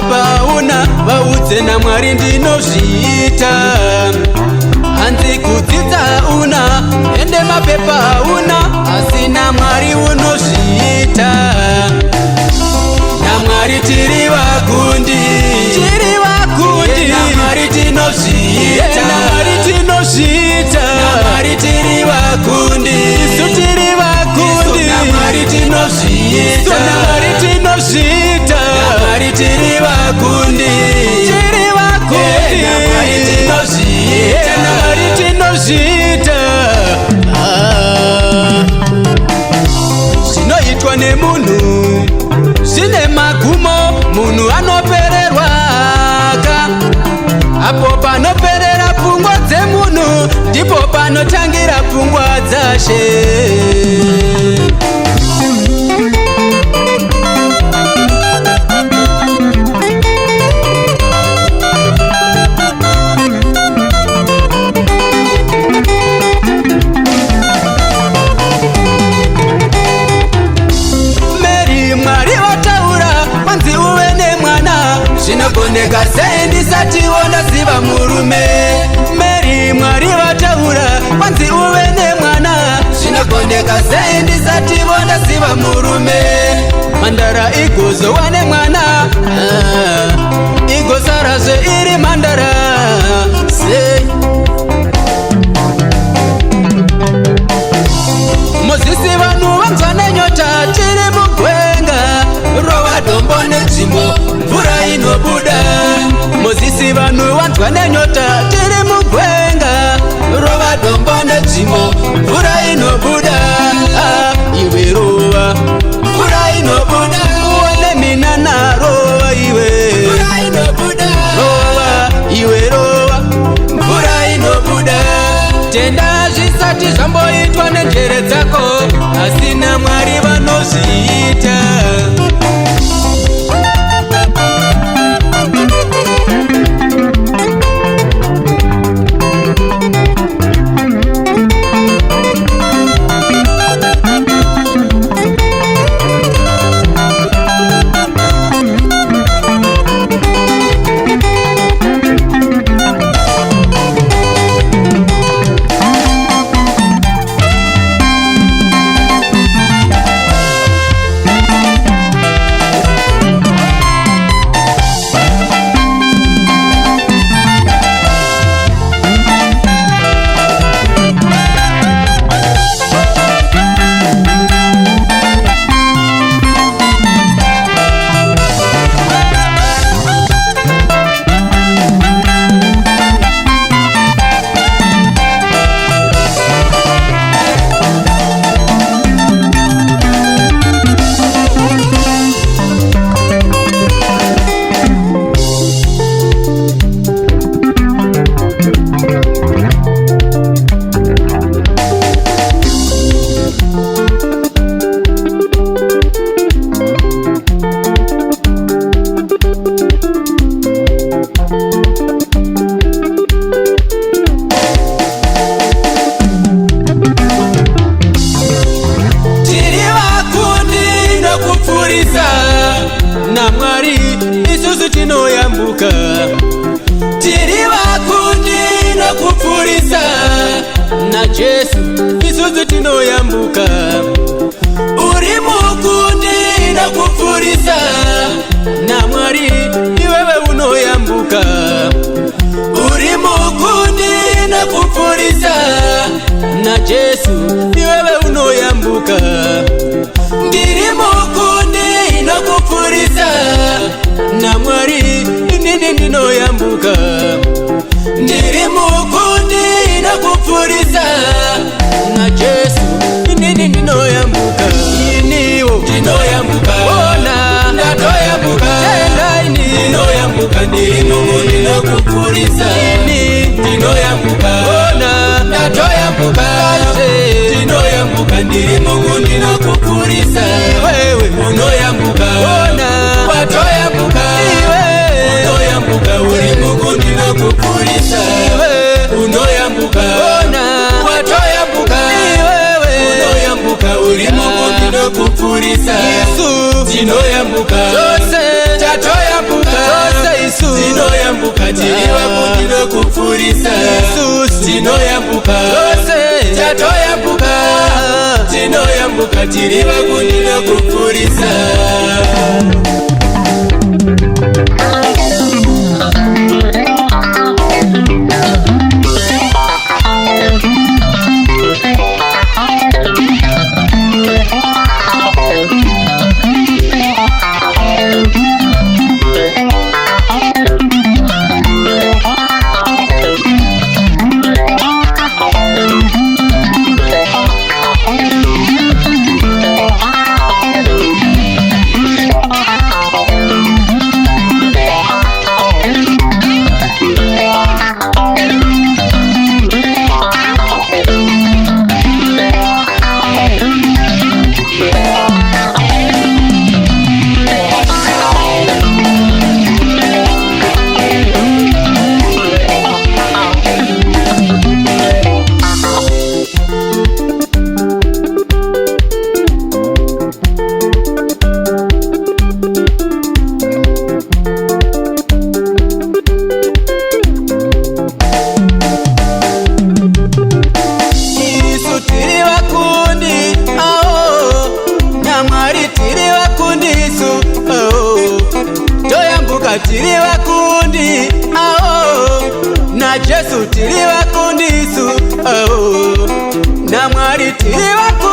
mapepa una vaudze naMwari ndinozviita. Hanzi kudzidza una ende mapepa una asi naMwari unozviita. naMwari tiri vakundi, tiri vakundi, naMwari tinozviita, naMwari tinozviita, naMwari tiri vakundi, isu tiri vakundi, naMwari tinozviita, naMwari tinozviita, naMwari tiri vakundi, tiri vakundi, naMwari tinozviita, naMwari tinozviita. Zvinoitwa nemunhu zvine magumo, munhu anopererwa ka. Apo panoperera pfungwa dzemunhu ndipo panotangira pfungwa dzaShe. Zvinogoneka sei ndisati ndaziva murume? Mary Mwari vataura kwanzi uve nemwana. Zvinogoneka sei ndisati ndaziva murume? Mhandara igozova nemwana, igosarazve iri mhandara sei? Mozisi vanhu vanzwa nenyota tiri mugwenga, rova dombo nenzvimbo mvura inobuda. Mozisi vanhu vanzwa nenyota tiri mugwenga, rova dombo nenzvimbo mvura inobuda. Iwe rova mvura inobuda, uone minana rova iwe mvura inobuda, rova iwe rova mvura inobuda. Tenda zvisati zvamboitwa nenjere dzako, asi naMwari vanozviita. naMwari isusu tinoyambuka, tiri vakundi nokupfurisa. naJesu isusu tinoyambuka, uri mukundi nokupfurisa. naMwari iwewe unoyambuka, uri mukundi nokupfurisa. naJesu iwewe unoyambuka, ndiri mukundi nokupfurisa. naMwari inini ndinoyambuka, ndiri mukundi nokupfurisa. naJesu inini ndinoyambuka, iniwo ndinoyambuka, ona ndatoyambuka, tendaini ndinoyambuka, ndiri mukundi nokupfurisa. ini ndinoyambuka, ona ndatoyambuka, ndinoyambuka, ndiri mukundi nokupfurisa. wewe unoyambuka, ona watoyambuka, iwe unoyambuka, uri mukundi nokupfurisa. unoyambuka, ona watoyambuka, iwewe unoyambuka, uri mukundi nokupfurisa. Yesu tinoyambuka, tose tatoyambuka. tinoyambuka tiri vakundi nokupfurisa tinoyambuka tatoyambuka tinoyambuka tiri vakundi nokupfurisa tiri vakundi na Jesu tiri vakundisu na Mwari tiri vakundi